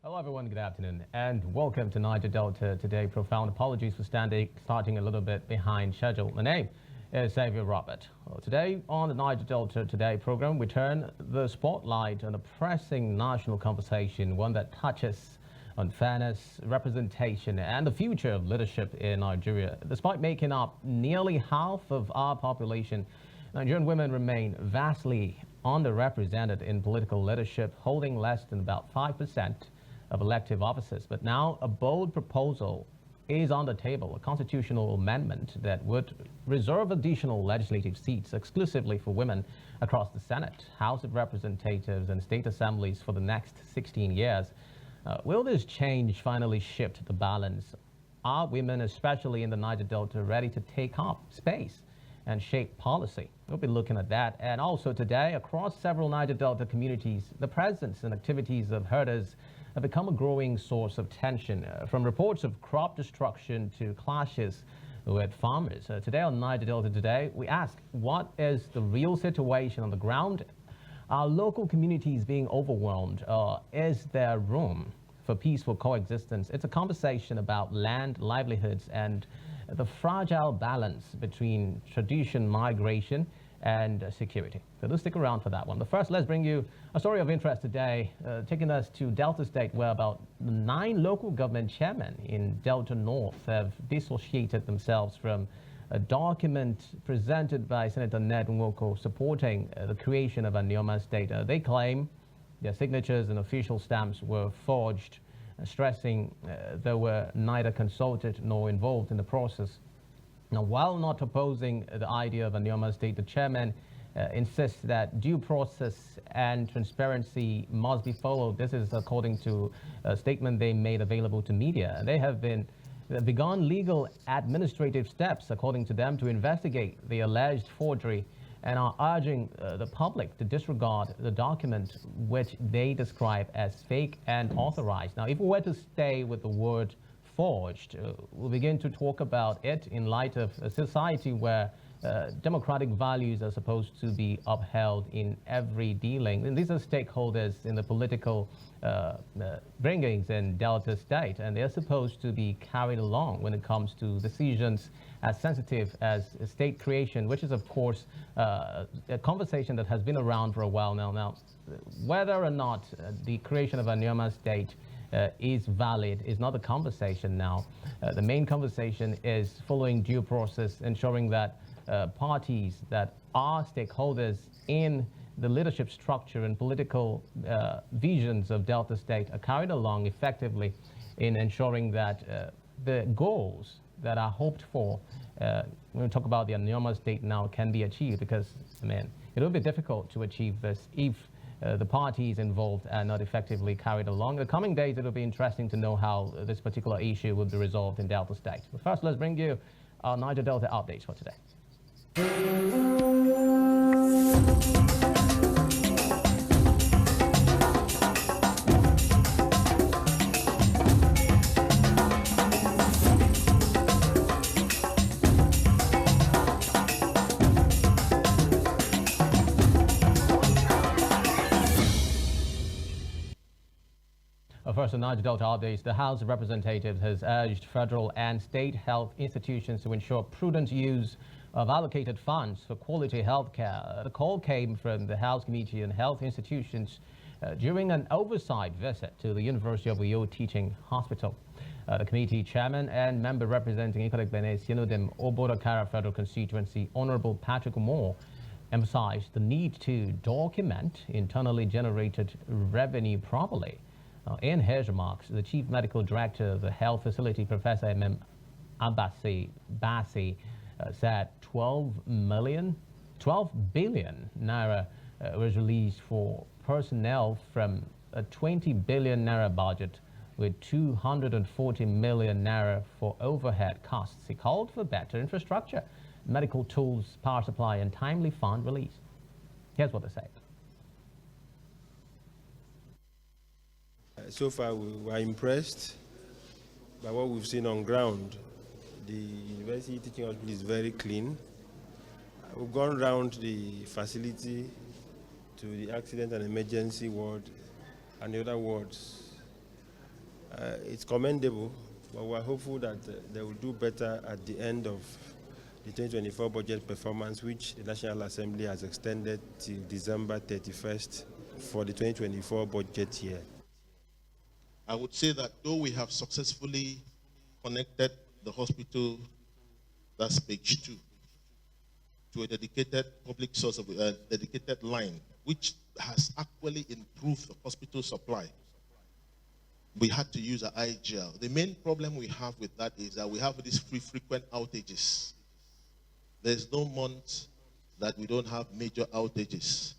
Hello everyone, good afternoon and welcome to Niger Delta Today. Profound apologies for starting a little bit behind schedule. My name is Xavier Robert. Well, today on the Niger Delta Today program, we turn the spotlight on a pressing national conversation, one that touches on fairness, representation and the future of leadership in Nigeria. Despite making up nearly half of our population, Nigerian women remain vastly underrepresented in political leadership, holding less than about 5% of elective offices. But now a bold proposal is on the table, a constitutional amendment that would reserve additional legislative seats exclusively for women across the Senate, House of Representatives and state assemblies for the next 16 years. Will this change finally shift the balance? Are women, especially in the Niger Delta, ready to take up space and shape policy? We'll be looking at that. And also today, across several Niger Delta communities, the presence and activities of herders have become a growing source of tension, from reports of crop destruction to clashes with farmers. Today on Niger Delta Today, we ask, what is the real situation on the ground? Are local communities being overwhelmed? Is there room for peaceful coexistence? It's a conversation about land, livelihoods, and the fragile balance between tradition, migration, and security. So do stick around for that one. But first, let's bring you a story of interest today, taking us to Delta State, where about 9 local government chairmen in Delta North have dissociated themselves from a document presented by Senator Ned Umukoro supporting the creation of a Nioma state. They claim their signatures and official stamps were forged, stressing they were neither consulted nor involved in the process. Now, while not opposing the idea of a Nioma state, the chairman insists that due process and transparency must be followed. This is according to a statement they made available to media. They have begun legal administrative steps, according to them, to investigate the alleged forgery and are urging the public to disregard the document, which they describe as fake and authorized. Now, if we were to stay with the word forged, we'll begin to talk about it in light of a society where democratic values are supposed to be upheld in every dealing. And these are stakeholders in the political bringings in Delta State, and they're supposed to be carried along when it comes to decisions as sensitive as state creation, which is, of course, a conversation that has been around for a while now. Now, whether or not the creation of a Nioma state is valid is not the conversation now. The main conversation is following due process, ensuring that parties that are stakeholders in the leadership structure and political visions of Delta State are carried along effectively in ensuring that the goals that are hoped for, when we talk about the Nioma state now, can be achieved, because, I mean, it will be difficult to achieve this if the parties involved are not effectively carried along. In the coming days, it will be interesting to know how this particular issue will be resolved in Delta State. But first, let's bring you our Niger Delta updates for today. First, the Niger Delta updates. The House of Representatives has urged federal and state health institutions to ensure prudent use of allocated funds for quality health care. The call came from the House Committee on Health Institutions during an oversight visit to the University of Uyo Teaching Hospital. The committee chairman and member representing Ikolegbene Sienodem Obodakara Federal Constituency, Honorable Patrick Moore, emphasized the need to document internally generated revenue properly. In his remarks, the Chief Medical Director of the health facility, Professor M.M. Bassi, said 12 billion naira was released for personnel from a 20 billion naira budget, with 240 million naira for overhead costs. He called for better infrastructure, medical tools, power supply, and timely fund release. Here's what they say. So far, we were impressed by what we've seen on ground. The university teaching hospital is very clean. We've gone around the facility to the accident and emergency ward and the other wards. It's commendable, but we're hopeful that they will do better at the end of the 2024 budget performance, which the National Assembly has extended till December 31st for the 2024 budget year. I would say that though we have successfully connected the hospital, that's page 2, to a dedicated public source of a dedicated line, which has actually improved the hospital supply, we had to use an IGL. The main problem we have with that is that we have these frequent outages. There's no month that we don't have major outages.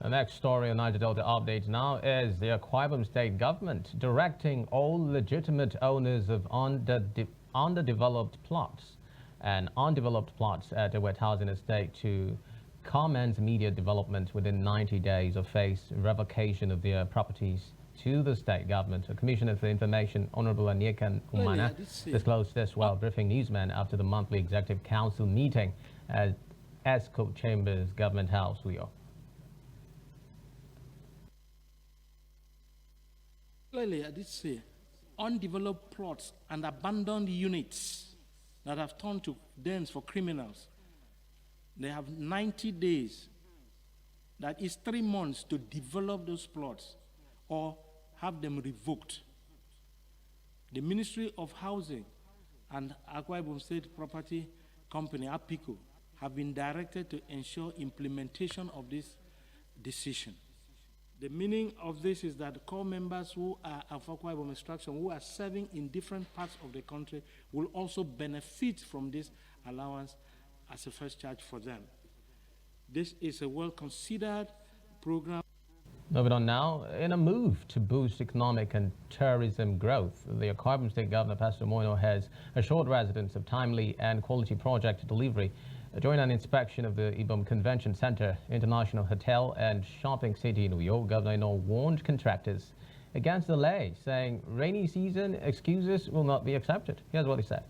The next story on Niger Delta Update now is the Akwa Ibom State government directing all legitimate owners of underdeveloped plots and undeveloped plots at the wet housing estate to commence immediate development within 90 days or face revocation of their properties to the state government. A Commissioner for Information, Honorable Niger Umukoro, disclosed this while briefing newsmen after the monthly Executive Council meeting at ESCO Chambers Government House, Leo. Clearly, I did say undeveloped plots and abandoned units that have turned to dens for criminals. They have 90 days, that is 3 months, to develop those plots or have them revoked. The Ministry of Housing and Akwa Ibom State Property Company, APICO, have been directed to ensure implementation of this decision. The meaning of this is that core members who are of Akwa Ibom extraction, who are serving in different parts of the country, will also benefit from this allowance as a first charge for them. This is a well-considered program. Moving on now, in a move to boost economic and tourism growth, the Akwa Ibom State Governor, Pastor Moino, has assured residents of timely and quality project delivery during an inspection of the Ibom Convention Center, International Hotel and Shopping City in Uyo. Governor Ino warned contractors against delay, saying rainy season excuses will not be accepted. Here's what he said.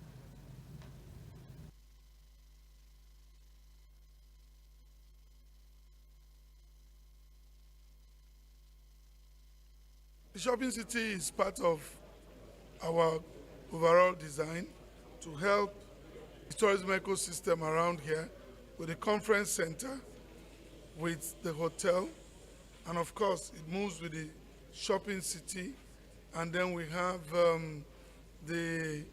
The shopping city is part of our overall design to help the tourism ecosystem around here, with the conference center, with the hotel, and of course it moves with the shopping city, and then we have the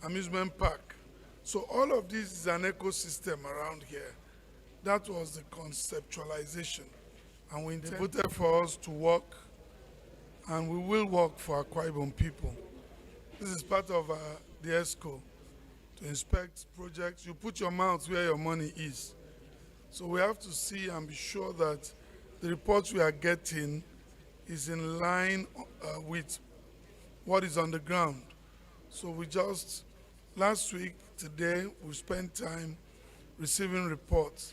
amusement park. So all of this is an ecosystem around here. That was the conceptualization, and we intended for us to work, and we will work for Akwa Ibom people. This is part of the ESCO, to inspect projects. You put your mouth where your money is. So we have to see and be sure that the reports we are getting is in line with what is on the ground. So we just, last week, today, we spent time receiving reports.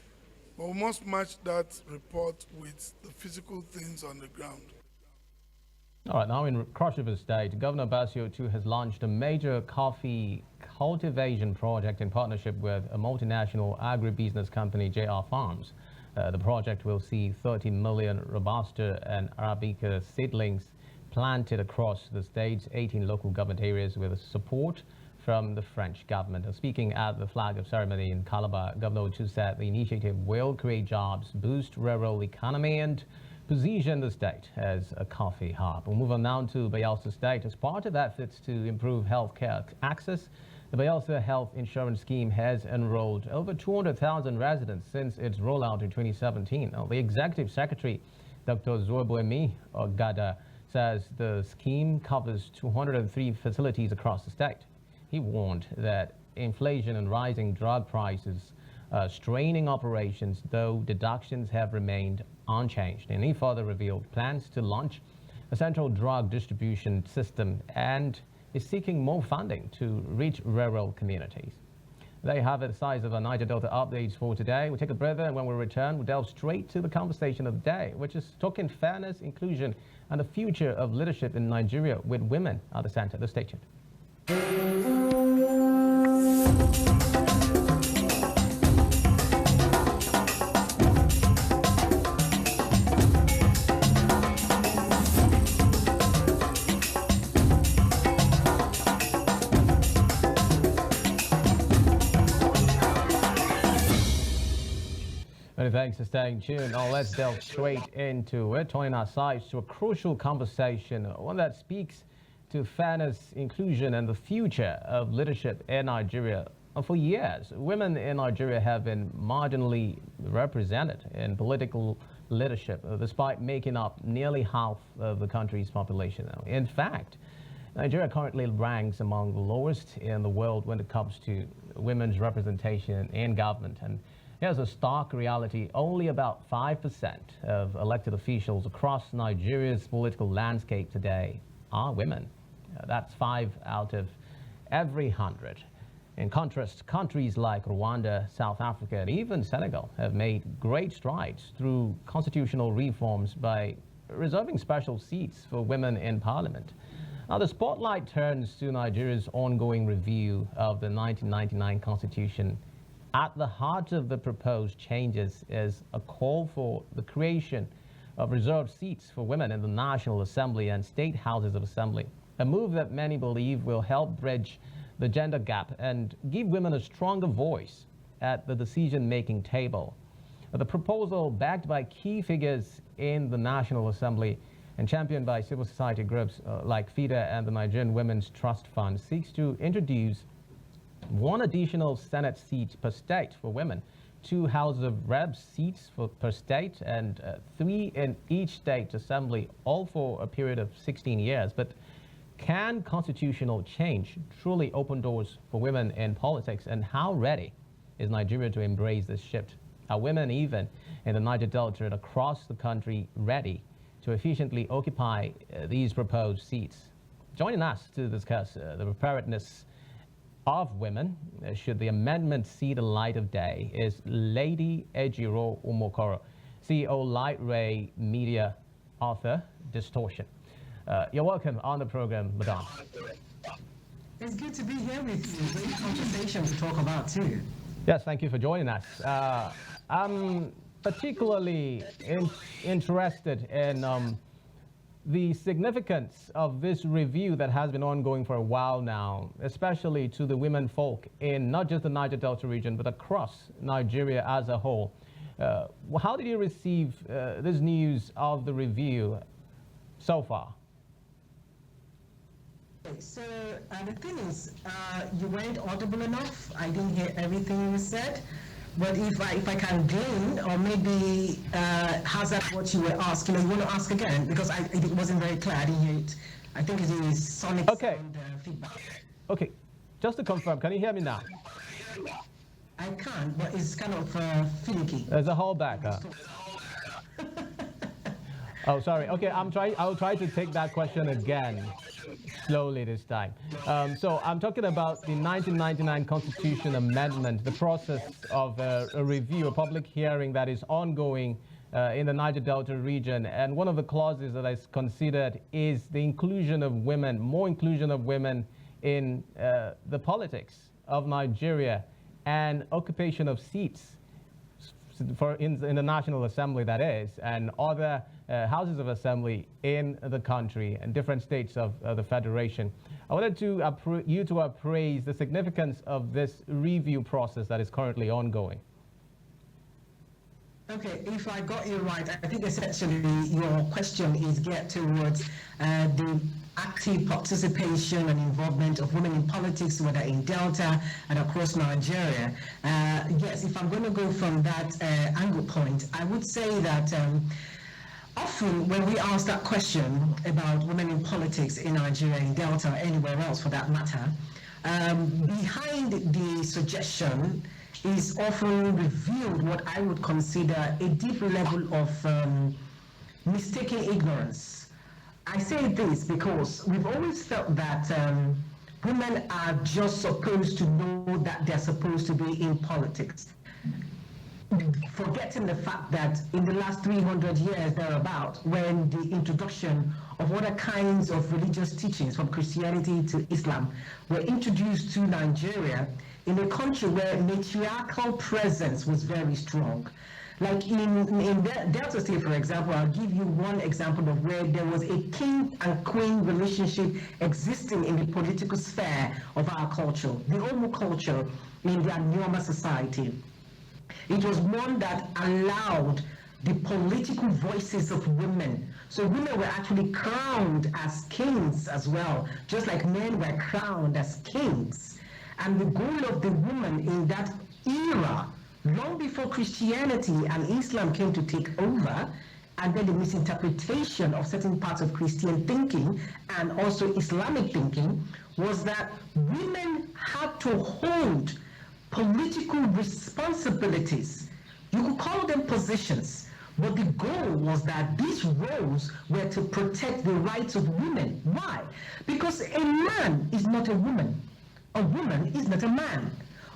But we must match that report with the physical things on the ground. All right, now in Cross River State, Governor Basio too has launched a major coffee cultivation project in partnership with a multinational agribusiness company, JR Farms. The project will see 30 million Robusta and Arabica seedlings planted across the state's 18 local government areas with support from the French government. Speaking at the flag-off ceremony in Calabar, Governor Otu said the initiative will create jobs, boost rural economy, and position the state as a coffee hub. We'll move on now to Bayelsa State. As part of efforts to improve healthcare access, the Bayelsa Health Insurance Scheme has enrolled over 200,000 residents since its rollout in 2017. Now, the Executive Secretary, Dr. Zoeboemi Ogada, says the scheme covers 203 facilities across the state. He warned that inflation and rising drug prices straining operations, though deductions have remained unchanged. And he further revealed plans to launch a central drug distribution system and is seeking more funding to reach rural communities. There you have it, the size of our Niger Delta updates for today. We'll take a breather, and when we return, we'll delve straight to the conversation of the day, which is talking fairness, inclusion, and the future of leadership in Nigeria with women at the center. Let's stay tuned. Many thanks for staying tuned. Now let's delve straight into it, turning our sights to a crucial conversation, one that speaks to fairness, inclusion, and the future of leadership in Nigeria. For years, women in Nigeria have been marginally represented in political leadership, despite making up nearly half of the country's population. In fact, Nigeria currently ranks among the lowest in the world when it comes to women's representation in government. And here's a stark reality: only about 5% of elected officials across Nigeria's political landscape today are women. That's 5 out of every 100. In contrast, countries like Rwanda, South Africa, and even Senegal have made great strides through constitutional reforms by reserving special seats for women in parliament. Now, the spotlight turns to Nigeria's ongoing review of the 1999 Constitution. At the heart of the proposed changes is a call for the creation of reserved seats for women in the National Assembly and state houses of assembly, a move that many believe will help bridge the gender gap and give women a stronger voice at the decision-making table. The proposal, backed by key figures in the National Assembly and championed by civil society groups like FIDA and the Nigerian Women's Trust Fund, seeks to introduce 1 additional Senate seat per state for women, 2 House of Reps seats per state, and 3 in each state assembly, all for a period of 16 years. But can constitutional change truly open doors for women in politics, and how ready is Nigeria to embrace this shift? Are women, even in the Niger Delta and across the country, ready to efficiently occupy these proposed seats? Joining us to discuss the preparedness of women should the amendment see the light of day is Lady Ejiro Umukoro, CEO LightRay Media, author Distortion. You're welcome on the program, Madame. It's good to be here with you. Great conversation to talk about too. Yes, thank you for joining us. I'm particularly interested in the significance of this review that has been ongoing for a while now, especially to the women folk in not just the Niger Delta region, but across Nigeria as a whole. How did you receive this news of the review so far? So the thing is, you weren't audible enough. I didn't hear everything you said. But if I can glean, or maybe how's that what you were asking? You want to ask again, because it wasn't very clear. I didn't hear it. I think it is sonic sound feedback. Okay, just to confirm, can you hear me now? I can, but it's kind of finicky. There's a holdback. Oh, sorry. Okay, I'll try to take that question again, slowly this time. So I'm talking about the 1999 Constitution Amendment, the process of a review, a public hearing that is ongoing in the Niger Delta region. And one of the clauses that is considered is the inclusion of women, more inclusion of women in the politics of Nigeria and occupation of seats in the National Assembly, that is, and other houses of assembly in the country and different states of the Federation. I wanted you to appraise the significance of this review process that is currently ongoing. Okay, if I got you right, I think essentially your question is geared towards the active participation and involvement of women in politics, whether in Delta and across Nigeria. Yes, if I'm going to go from that angle point, I would say that often when we ask that question about women in politics in Nigeria, in Delta, or anywhere else for that matter, behind the suggestion is often revealed what I would consider a deep level of mistaken ignorance. I say this because we've always felt that women are just supposed to know that they're supposed to be in politics, forgetting the fact that in the last 300 years thereabout, when the introduction of other kinds of religious teachings from Christianity to Islam were introduced to Nigeria, in a country where matriarchal presence was very strong. Like in Delta State, for example, I'll give you one example of where there was a king and queen relationship existing in the political sphere of our culture, the Omu culture in the Nyoma society. It was one that allowed the political voices of women. So women were actually crowned as kings as well, just like men were crowned as kings. And the goal of the woman in that era, long before Christianity and Islam came to take over, and then the misinterpretation of certain parts of Christian thinking and also Islamic thinking, was that women had to hold political responsibilities. You could call them positions, but the goal was that these roles were to protect the rights of women. Why? Because a man is not a woman. A woman is not a man.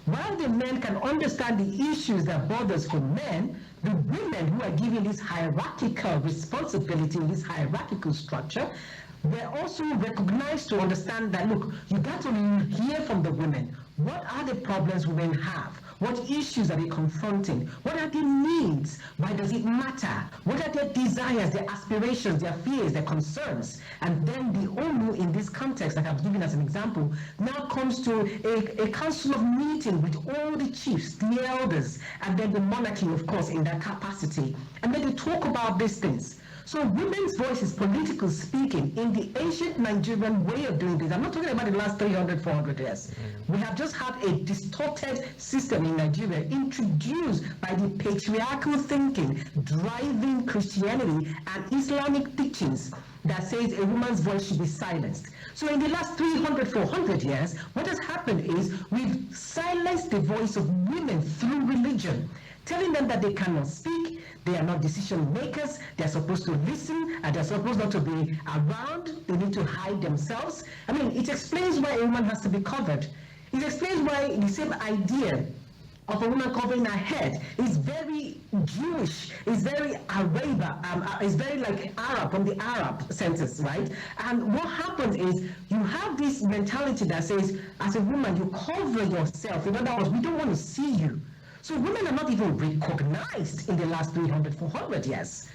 While the men can understand the issues that bothers for men, the women who are given this hierarchical responsibility in this hierarchical structure were also recognized to understand that, look, you got to hear from the women. What are the problems women have? What issues are they confronting? What are their needs? Why does it matter? What are their desires, their aspirations, their fears, their concerns? And then the ONU, in this context that I've given as an example, now comes to a council of meeting with all the chiefs, the elders, and then the monarchy, of course, in that capacity. And then they talk about these things. So women's voice is political speaking in the ancient Nigerian way of doing this. I'm not talking about the last 300, 400 years. We have just had a distorted system in Nigeria introduced by the patriarchal thinking driving Christianity and Islamic teachings that says a woman's voice should be silenced. So in the last 300, 400 years, what has happened is we've silenced the voice of women through religion, telling them that they cannot speak, they are not decision makers, they're supposed to listen, and they're supposed not to be around, they need to hide themselves. I mean, it explains why a woman has to be covered. It explains why the same idea of a woman covering her head is very Jewish, is very is very like Arab, from the Arab census, right? And what happens is you have this mentality that says, as a woman, you cover yourself. In other words, we don't want to see you. So women are not even recognized in the last 300, 400 years.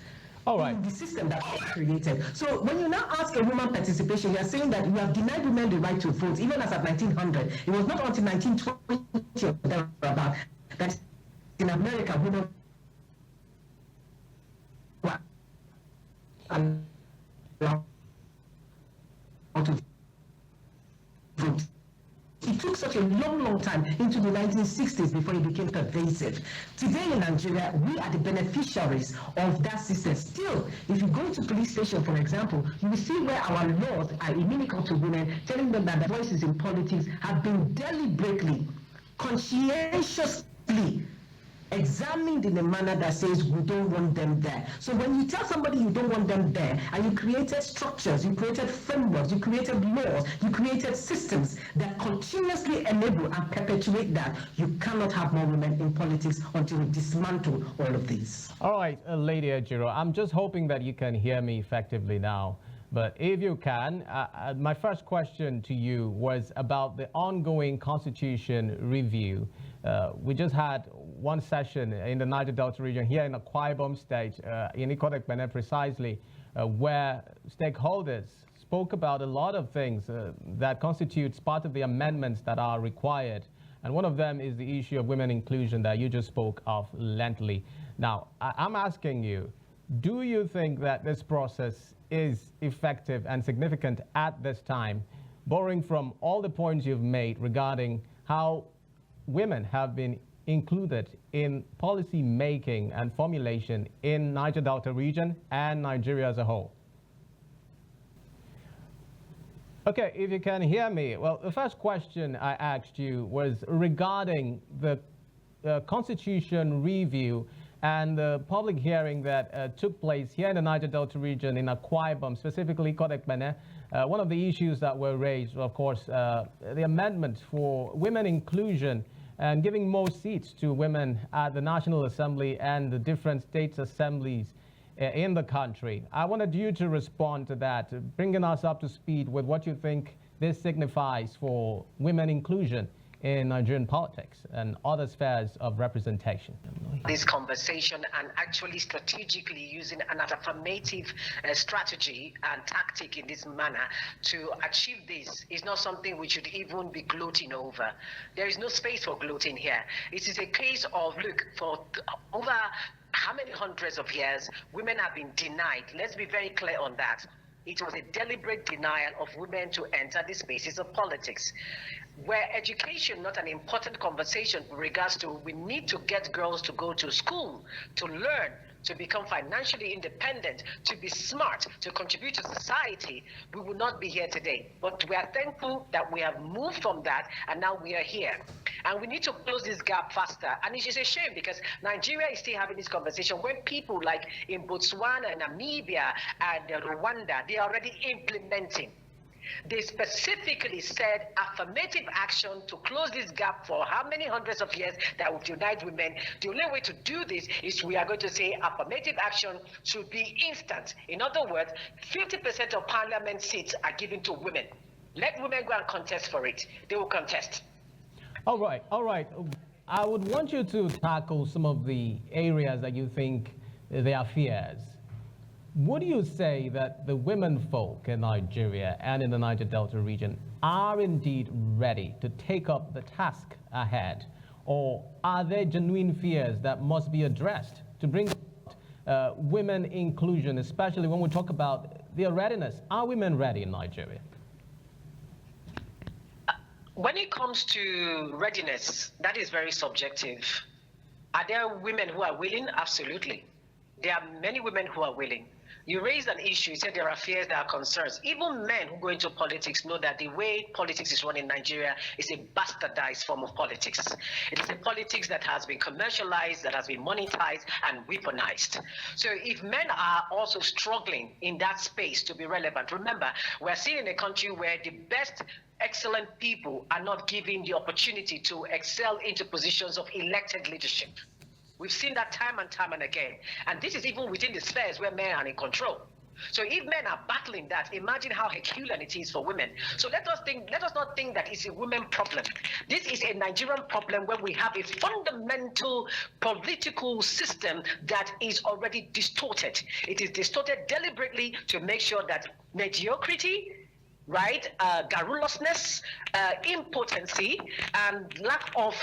All right. In the system that was created. So when you now ask a woman participation, you are saying that you have denied women the right to vote, even as at 1900. It was not until 1920 or thereabout that in America women were allowed to vote. It took such a long time into the 1960s before it became pervasive. Today in Nigeria, we are the beneficiaries of that system. Still, if you go to police station, for example, you will see where our laws are inimical to women, telling them that their voices in politics have been deliberately, conscientiously examined in a manner that says we don't want them there. So when you tell somebody you don't want them there, and you created structures, you created frameworks, you created laws, you created systems that continuously enable and perpetuate that, you cannot have more women in politics until we dismantle all of these. All right, Lady Ejiro, I'm just hoping that you can hear me effectively now. But if you can, my first question to you was about the ongoing constitution review. We just had one session in the Niger Delta region here in Akwa Ibom State, in Ikot precisely, where stakeholders spoke about a lot of things that constitutes part of the amendments that are required. And one of them is the issue of women inclusion that you just spoke of lengthily. Now, I'm asking you, do you think that this process is effective and significant at this time, borrowing from all the points you've made regarding how women have been included in policy making and formulation in Niger Delta region and Nigeria as a whole? Okay, if you can hear me. Well, the first question I asked you was regarding the constitution review and the public hearing that took place here in the Niger Delta region in Akwa Ibom, specifically Kodekbene. One of the issues that were raised, of course, the amendment for women inclusion and giving more seats to women at the National Assembly and the different states assemblies in the country. I wanted you to respond to that, bringing us up to speed with what you think this signifies for women inclusion in Nigerian politics and other spheres of representation? This conversation and actually strategically using an affirmative strategy and tactic in this manner to achieve this is not something we should even be gloating over. There is no space for gloating here. It is a case of, look, for over how many hundreds of years, women have been denied. Let's be very clear on that. It was a deliberate denial of women to enter the spaces of politics. Where education not an important conversation with regards to we need to get girls to go to school, to learn, to become financially independent, to be smart, to contribute to society, we would not be here today. But we are thankful that we have moved from that and now we are here. And we need to close this gap faster. And it's just a shame because Nigeria is still having this conversation when people like in Botswana, Namibia, and Rwanda, they are already implementing. They specifically said affirmative action to close this gap for how many hundreds of years that would unite women. The only way to do this is we are going to say affirmative action should be instant. In other words, 50% of parliament seats are given to women. Let women go and contest for it. They will contest. All right. I would want you to tackle some of the areas that you think there are fears. Would you say that the women folk in Nigeria and in the Niger Delta region are indeed ready to take up the task ahead? Or are there genuine fears that must be addressed to bring women inclusion, especially when we talk about their readiness? Are women ready in Nigeria? When it comes to readiness, that is very subjective. Are there women who are willing? Absolutely. There are many women who are willing. You raised an issue, you said there are fears, there are concerns. Even men who go into politics know that the way politics is run in Nigeria is a bastardized form of politics. It is a politics that has been commercialized, that has been monetized and weaponized. So if men are also struggling in that space to be relevant, remember, we're seeing in a country where the best excellent people are not given the opportunity to excel into positions of elected leadership. We've seen that time and time and again. And this is even within the spheres where men are in control. So if men are battling that, imagine how Herculean it is for women. So let us not think that it's a women problem. This is a Nigerian problem where we have a fundamental political system that is already distorted. It is distorted deliberately to make sure that mediocrity, right, garrulousness, impotency, and lack of,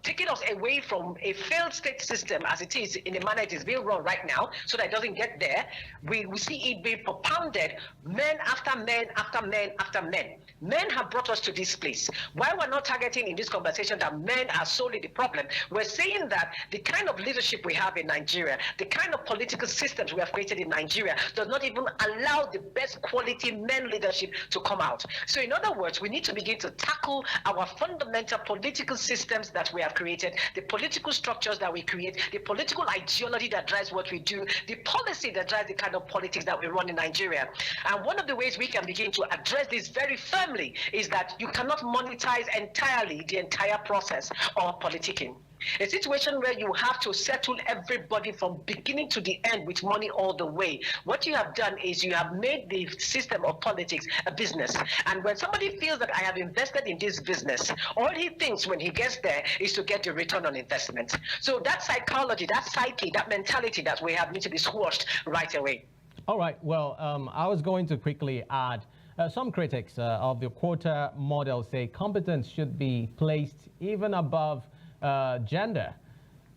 taking us away from a failed state system as it is in the manner it is being run right now, so that it doesn't get there. We see it being propounded, men after men after men after men. Men have brought us to this place. Why we're not targeting in this conversation that men are solely the problem, we're saying that the kind of leadership we have in Nigeria, the kind of political systems we have created in Nigeria does not even allow the best quality men leadership to come out. So in other words, we need to begin to tackle our fundamental political systems that we have created, the political structures that we create, the political ideology that drives what we do, the policy that drives the kind of politics that we run in Nigeria. And one of the ways we can begin to address this very firmly is that you cannot monetize entirely the entire process of politicking. A situation where you have to settle everybody from beginning to the end with money all the way. What you have done is you have made the system of politics a business. And when somebody feels that I have invested in this business, all he thinks when he gets there is to get the return on investment. So that psychology, that psyche, that mentality that we have need to be squashed right away. All right. Well, I was going to quickly add some critics of the quota model say competence should be placed even above gender.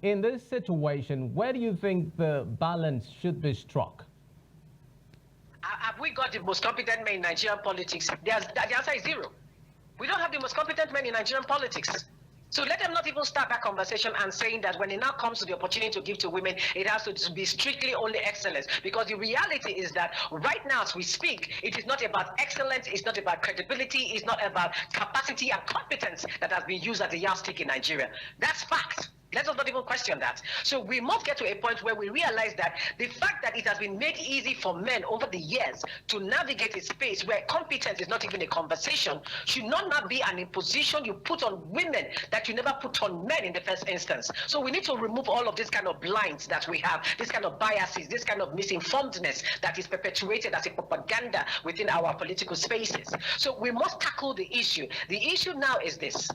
In this situation, where do you think the balance should be struck? Have we got the most competent men in Nigerian politics? The answer is zero. We don't have the most competent men in Nigerian politics. So let them not even start that conversation and saying that when it now comes to the opportunity to give to women, it has to be strictly only excellence. Because the reality is that right now as we speak, it is not about excellence, it's not about credibility, it's not about capacity and competence that has been used as a yardstick in Nigeria. That's fact. Let us not even question that. So we must get to a point where we realize that the fact that it has been made easy for men over the years to navigate a space where competence is not even a conversation should not now be an imposition you put on women that you never put on men in the first instance. So we need to remove all of this kind of blinds that we have, this kind of biases, this kind of misinformedness that is perpetuated as a propaganda within our political spaces. So we must tackle the issue. The issue now is this.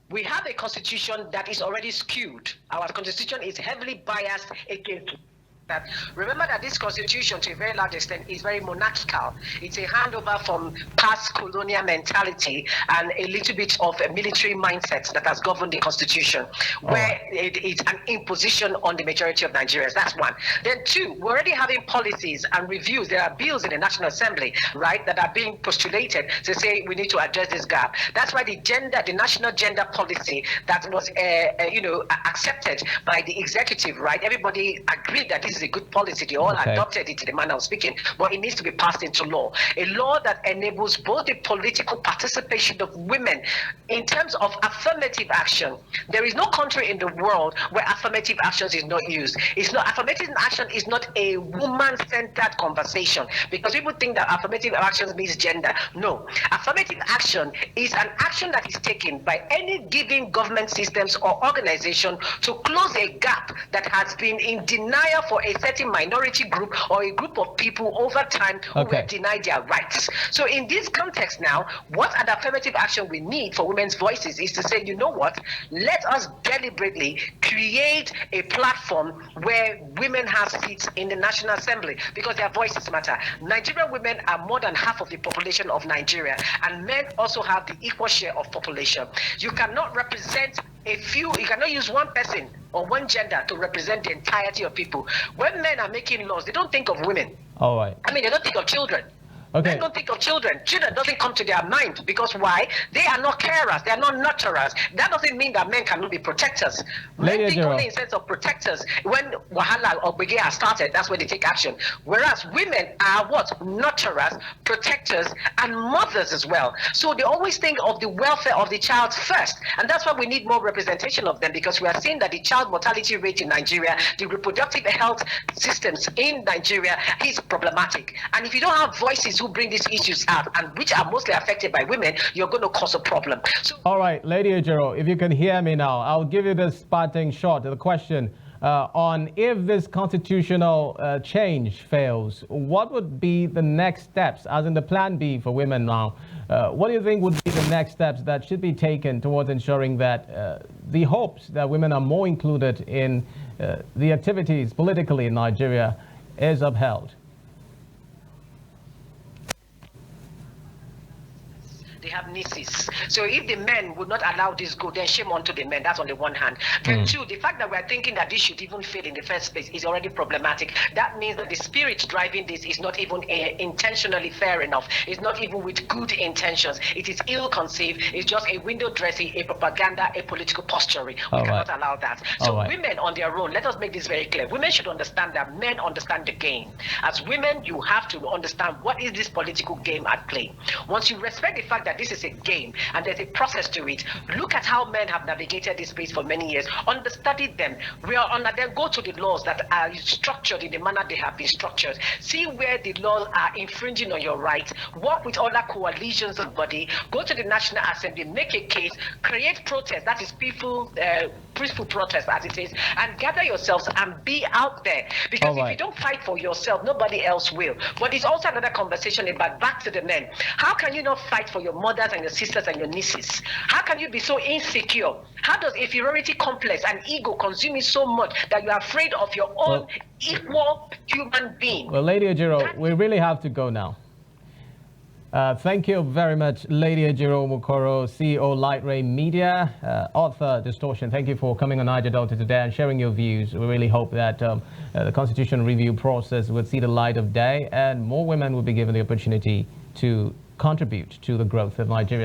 We have a constitution that is already skewed. Our constitution is heavily biased against that. Remember that this constitution, to a very large extent, is very monarchical. It's a handover from past colonial mentality and a little bit of a military mindset that has governed the constitution, where it's an imposition on the majority of Nigerians. That's one. Then two, we're already having policies and reviews. There are bills in the National Assembly, right, that are being postulated to say we need to address this gap. That's why the national gender policy that was, accepted by the executive, right? Everybody agreed that this is a good policy. They all adopted it in the manner of speaking, but it needs to be passed into law. A law that enables both the political participation of women in terms of affirmative action. There is no country in the world where affirmative action is not used. Affirmative action is not a woman-centered conversation, because people think that affirmative action means gender. No, affirmative action is an action that is taken by any given government systems or organization to close a gap that has been in denial for a certain minority group or a group of people over time who were denied their rights. So in this context now, what an affirmative action we need for women's voices is to say, you know what, let us deliberately create a platform where women have seats in the National Assembly, because their voices matter. Nigerian women are more than half of the population of Nigeria, and men also have the equal share of population. You cannot represent a few, you cannot use one person or one gender to represent the entirety of people. When men are making laws, they don't think of women. All right. I mean, they don't think of children. Okay. Men don't think of children. Children doesn't come to their mind, because why? They are not carers. They are not nurturers. That doesn't mean that men cannot be protectors. Men Lady think Ejiro. only in sense of protectors. When Wahala or Bege has started, that's when they take action. Whereas women are what? Nurturers, protectors, and mothers as well. So they always think of the welfare of the child first. And that's why we need more representation of them, because we are seeing that the child mortality rate in Nigeria, the reproductive health systems in Nigeria is problematic. And if you don't have voices who bring these issues out, and which are mostly affected by women, you're going to cause a problem. So, all right, Lady Ejiro, if you can hear me now, I'll give you this parting shot of the question on if this constitutional change fails, what would be the next steps, as in the plan B for women now? What do you think would be the next steps that should be taken towards ensuring that the hopes that women are more included in the activities politically in Nigeria is upheld? they have nieces. So if the men would not allow this go, then shame on to the men. That's on the one hand. Then two, the fact that we're thinking that this should even fail in the first place is already problematic. That means that the spirit driving this is not even intentionally fair enough. It's not even with good intentions. It is ill-conceived. It's just a window dressing, a propaganda, a political posturing. We cannot allow that. So women on their own, let us make this very clear. Women should understand that men understand the game. As women, you have to understand what is this political game at play. Once you respect the fact that this is a game and there's a process to it, look at how men have navigated this space for many years, understudy them, then go to the laws that are structured in the manner they have been structured. See where the laws are infringing on your rights, work with other coalitions of body, go to the National Assembly, make a case, create protest, that is peaceful protest as it is, and gather yourselves and be out there. Because if you don't fight for yourself, nobody else will. But it's also another conversation about back to the men. How can you not fight for your mothers and your sisters and your nieces? How can you be so insecure? How does inferiority complex and ego consume you so much that you're afraid of your own equal human being? Well, Lady Ejiro, we really have to go now. Thank you very much, Lady Ejiro Umukoro, CEO LightRay Media, author Distortion. Thank you for coming on Niger Delta today and sharing your views. We really hope that the constitution review process will see the light of day and more women will be given the opportunity to contribute to the growth of Nigeria.